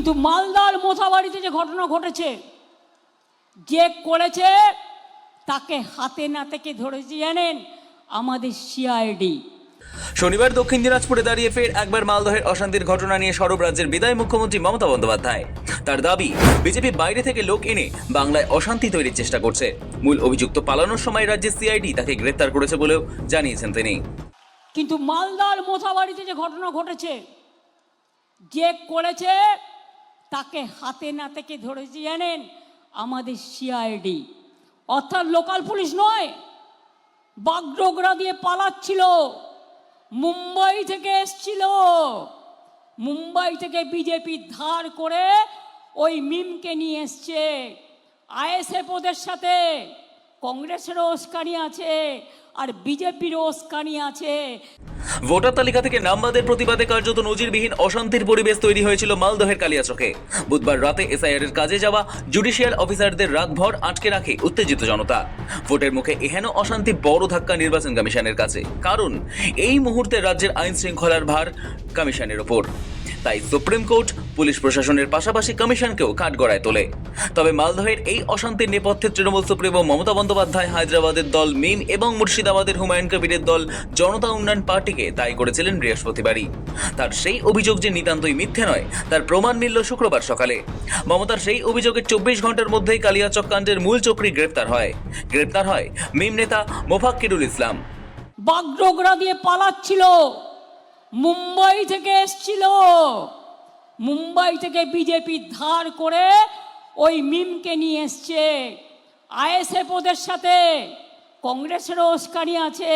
কিন্তু মালদার মোথাবাড়িতে যে ঘটনা ঘটেছে, যে করেছে তাকে হাতে নাতে কে ধরেছে জানেন? আমাদের সিআইডি। শনিবার দক্ষিণ দিনাজপুরে দাঁড়িয়ে ফের একবার মালদহের অশান্তির ঘটনা নিয়ে সরব রাজ্যের বিদায়ী মুখ্যমন্ত্রী মমতা বন্দ্যোপাধ্যায়। তার দাবি, বিজেপি বাইরে থেকে লোক এনে বাংলায় অশান্তি তৈরির চেষ্টা করছে। মূল অভিযুক্ত পালানোর সময় রাজ্যের সিআইডি তাকে গ্রেফতার করেছে বলেও জানিয়েছেন তিনি। কিন্তু মালদার মোথাবাড়িতে যে ঘটনা ঘটেছে, যে করেছে তাকে হাতে নাতে কে ধরেছে জানেন? আমাদের সিআইডি, অর্থাৎ লোকাল পুলিশ নয়। বাগডোগরা দিয়ে পালাচ্ছিল, মুম্বাই থেকে এসছিল। মুম্বাই থেকে বিজেপি ধার করে ওই মিমকে নিয়ে এসছে। আইএসএফ ওদের সাথে, কংগ্রেসেরও উস্কানি আছে আর বিজেপিরও উস্কানি আছে। ভোটার তালিকা থেকে নাম বাদের প্রতিবাদে কার্যত নজিরবিহীন অশান্তির পরিবেশ তৈরি হয়েছিল মালদহের কালিয়াচকে। বুধবার রাতে এসআইআর এর কাজে যাওয়া জুডিশিয়াল অফিসারদের রাতভর আটকে রাখে উত্তেজিত জনতা। ভোটের মুখে এহেন অশান্তি বড় ধাক্কা নির্বাচন কমিশনের কাছে, কারণ এই মুহূর্তে রাজ্যের আইন শৃঙ্খলার ভার কমিশনের ওপর। তাই সুপ্রিম কোর্ট পুলিশ প্রশাসনের পাশাপাশি কমিশনকেও কাঠগড়ায় তোলে। তবে মালদহের এই অশান্তির নেপথ্যে তৃণমূল সুপ্রিমো মমতা বন্দ্যোপাধ্যায় হায়দ্রাবাদের দল মিম এবং মুর্শিদাবাদের হুমায়ুন কবিরের দল জনতা উন্নয়ন পার্টিকে দায়ী করেছিলেন বৃহস্পতিবারই। তার সেই অভিযোগ যে নিতান্তই মিথ্যে নয়, তার প্রমাণ মিলল শুক্রবার সকালে। মমতার সেই অভিযোগের 24 ঘন্টার মধ্যেই কালিয়াচক কাণ্ডের মূল চক্রী গ্রেফতার হয় মিম নেতা মোফাক্কিরুল ইসলাম। বাগডোগরা দিয়ে পালাচ্ছিল, মুম্বাই থেকে এসছিল। মুম্বাই থেকে বিজেপি ধার করে ওই মিমকে নিয়ে এসছে। আইএসএফ ওদের সাথে, কংগ্রেসেরও উস্কানি আছে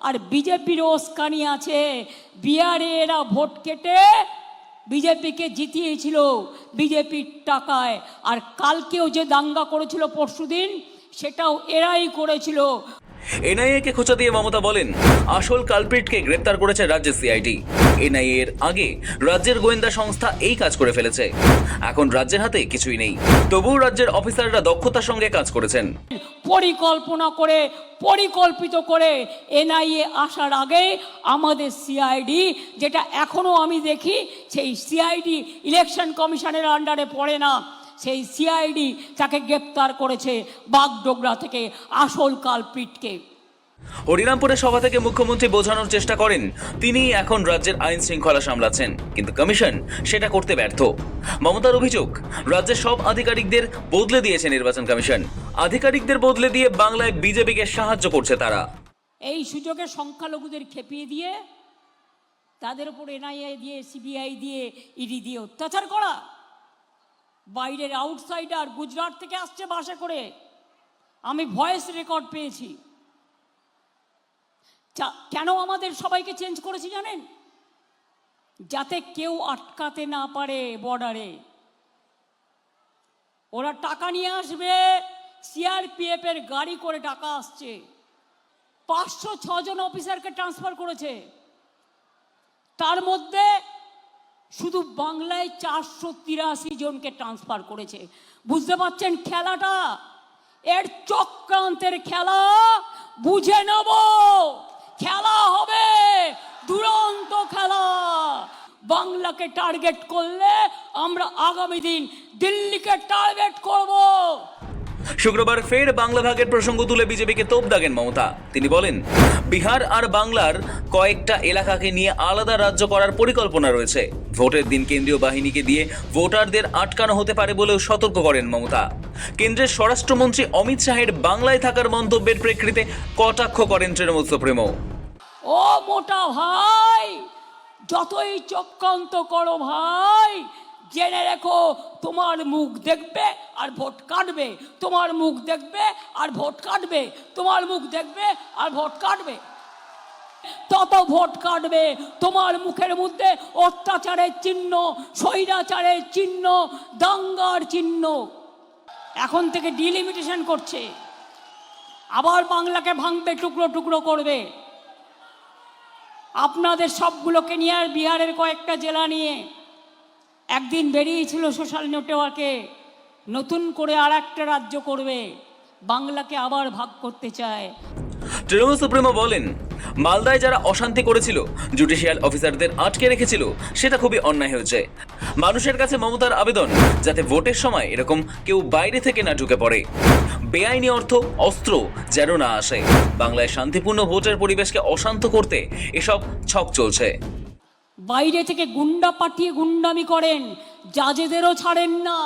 আর বিজেপিরও উস্কানি আছে। বিহারে এরা ভোট কেটে বিজেপিকে জিতিয়েছিল বিজেপির টাকায়। আর কালকেও যে দাঙ্গা করেছিল পরশুদিন, সেটাও এরাই করেছিল। এনআইএ কে খোঁচা দিয়ে মমতা বলেন, আসল কালপ্রিটকে গ্রেপ্তার করেছে রাজ্যের সিআইডি। এনআইএ এর আগে রাজ্যের গোয়েন্দা সংস্থা এই কাজ করে ফেলেছে। এখন রাজ্যের হাতে কিছুই নেই, তবুও রাজ্যের অফিসাররা দক্ষতার সঙ্গে কাজ করেছেন। পরিকল্পনা করে, পরিকল্পিত করে এনআইএ আসার আগে আমাদের সিআইডি, যেটা এখনো আমি দেখি সেই সিআইডি ইলেকশন কমিশনের আন্ডারে পড়ে না, সেই সিআইডি তাকে গ্রেপ্তার করেছে বাগডোগরা থেকে আসল কালপ্রিটকে। হরিরামপুরের সভা থেকে মুখ্যমন্ত্রী বোঝানোর চেষ্টা করেন তিনি এখন রাজ্যের আইন শৃঙ্খলা সামলাচ্ছেন, কিন্তু কমিশন সেটা করতে ব্যর্থ। মমতার অভিযোগ, রাজ্যের সব আধিকারিকদের বদলে দিয়েছে নির্বাচন কমিশন। আধিকারিকদের বদলে দিয়ে বাংলায় বিজেপিকে সাহায্য করছে তারা। এই সুযোগে সংখ্যালঘুদের খেপিয়ে দিয়ে তাদের উপর এনআইএ দিয়ে, সিবিআই দিয়ে, ইডি দিয়ে অত্যাচার করা। বাইরের আউটসাইডার গুজরাট থেকে আসছে বাসে করে, আমি ভয়েস রেকর্ড পেয়েছি। কেন আমাদের সবাইকে চেঞ্জ করেছি জানেন? যাতে কেউ আটকাতে না পারে বর্ডারে। ওরা টাকা নিয়ে আসবে, সিআরপিএফ এর গাড়ি করে টাকা আসছে। 506 জন অফিসারকে ট্রান্সফার করেছে, তার মধ্যে শুধু বাংলায় 483 জনকে ট্রান্সফার করেছে। বুঝতে পারছেন খেলাটা? এর চক্রান্তের খেলা বুঝে নেব। খেলা হবে দুরন্ত খেলা। বাংলাকে টার্গেট করলে আমরা আগামী দিন দিল্লিকে টার্গেট করব। শুক্রবার ফের বাংলা ভাগের প্রসঙ্গ তুলে বিজেপিকে তোপ দাগেন মমতা। তিনি বলেন, বিহার আর বাংলার কয়েকটা এলাকাকে নিয়ে আলাদা রাজ্য করার পরিকল্পনা রয়েছে। ভোটের দিন কেন্দ্রীয় বাহিনীকে দিয়ে ভোটারদের আটকানো হতে পারে বলেও সতর্ক করেন মমতা। কেন্দ্রের স্বরাষ্ট্রমন্ত্রী অমিত শাহের বাংলায় থাকার মন্তব্যের প্রেক্ষিতে কটাক্ষ করেন তৃণমূল সুপ্রিমো। ও মোটা ভাই, যতই চক্রান্ত করো ভাই, জেনে রেখো তোমার মুখ দেখবে আর ভোট কাটবে, তোমার মুখ দেখবে আর ভোট কাটবে, তোমার মুখ দেখবে আর ভোট কাটবে। তত ভোট কাটবে। তোমার মুখের মধ্যে অত্যাচারের চিহ্ন, স্বৈরাচারের চিহ্ন, দাঙ্গার চিহ্ন। এখন থেকে ডিলিমিটেশন করছে, আবার বাংলাকে ভাঙবে, টুকরো টুকরো করবে। আপনাদের সবগুলোকে নিয়ে আর বিহারের কয়েকটা জেলা নিয়ে একদিন বেরিয়েছিল সোশ্যাল নেটওয়ার্কে, নতুন করে আর একটা রাজ্য করবে, বাংলাকে আবার ভাগ করতে চায়। তৃণমূল সুপ্রিমো বলেন, মালদায় যারা অশান্তি করেছিল, জুডিশিয়াল অফিসারদের আটকে রেখেছিল, সেটা খুবই অন্যায় হয়েছে। মানুষের কাছে মমতার আবেদন, যাতে ভোটের সময় এরকম কেউ বাইরে থেকে না ঢুকে পড়ে, বেআইনি অর্থ অস্ত্র যেন না আসে। বাংলায় শান্তিপূর্ণ ভোটের পরিবেশকে অশান্ত করতে এসব ছক চলছে। বাইরে থেকে গুন্ডা পাঠিয়ে গুন্ডামি করেন, জাজেদেরও ছাড়েন না।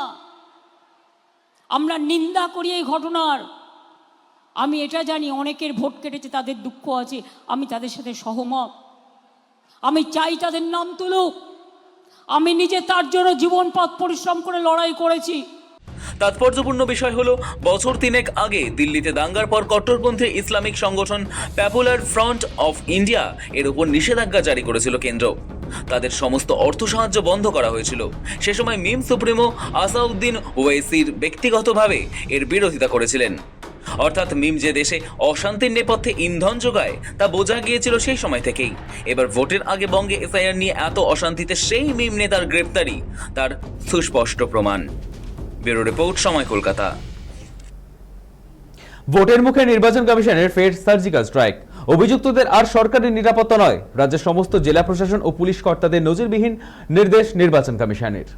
আমরা নিন্দা করি এই ঘটনার। আমি এটা জানি অনেকের ভোট কেটেছে, তাদের দুঃখ আছে, আমি তাদের সাথে সহমত। আমি চাই তাদের নাম তুলুক। আমি নিজে তার জন্য জীবন পথ পরিশ্রম করে লড়াই করেছি। তাৎপর্যপূর্ণ বিষয় হলো, বছর 3 আগে দিল্লিতে দাঙ্গার পর কট্টরপন্থী ইসলামিক সংগঠন পপুলার ফ্রন্ট অফ ইন্ডিয়া এর উপর নিষেধাজ্ঞা জারি করেছিল কেন্দ্র। তাদের সমস্ত অর্থ সাহায্য বন্ধ করা হয়েছিল। সে সময় মিম সুপ্রিমো আসাউদ্দিন ওয়েসির ব্যক্তিগতভাবে এর বিরোধিতা করেছিলেন। অর্থাৎ মিম যে দেশে অশান্তির নেপথ্যে ইন্ধন যোগায় তা বোঝা গিয়েছিল সেই সময় থেকেই। এবার ভোটের আগে বঙ্গে এসআইআর নিয়ে এত অশান্তিতে সেই মিম নেতার গ্রেপ্তারি তার সুস্পষ্ট প্রমাণ। ব্যুরো রিপোর্ট, সময়, কলকাতা। ভোটের মুখে নির্বাচন কমিশনের ফের সার্জিক্যাল স্ট্রাইক। অভিযুক্তদের আর সরকারি নিরাপত্তা নয়, রাজ্যের সমস্ত জেলা প্রশাসন ও পুলিশ কর্তাদের নজিরবিহীন নির্দেশ নির্বাচন কমিশনের।